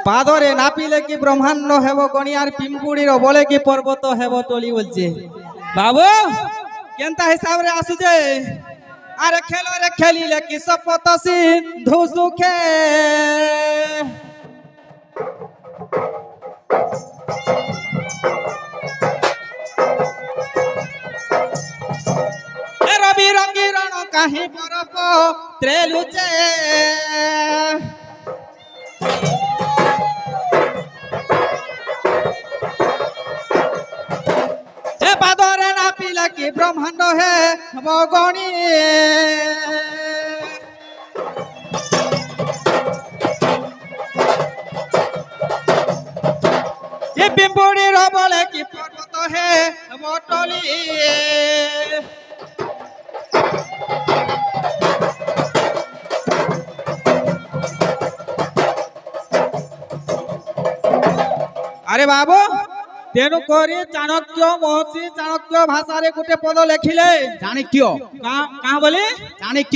পাদরে না পিলে কি ব্রহ্মাণ্ড হেব গণি আর পিম্পুড়ির বলে কি পর্বত হেব টলি বলছে বাবু কেনতা হিসাবে আসুছে আরে খেলো রে খেলিলে কি শপথ সিন্ধু সুখে রবি রঙ্গি রণ কাহি বরফ ত্রেলুচে পাদরে না পিলা কি ব্রহ্মাণ্ড হে বগণী পিম্পুড়ির বলে কি পর্বত হে বটলি আরে বাবু তেণু করে চাণক্য মহর্ষি চাণক্য ভাষারে গোটে পদ লেখিলে চাণক্য কাঁ বলে চাণক্য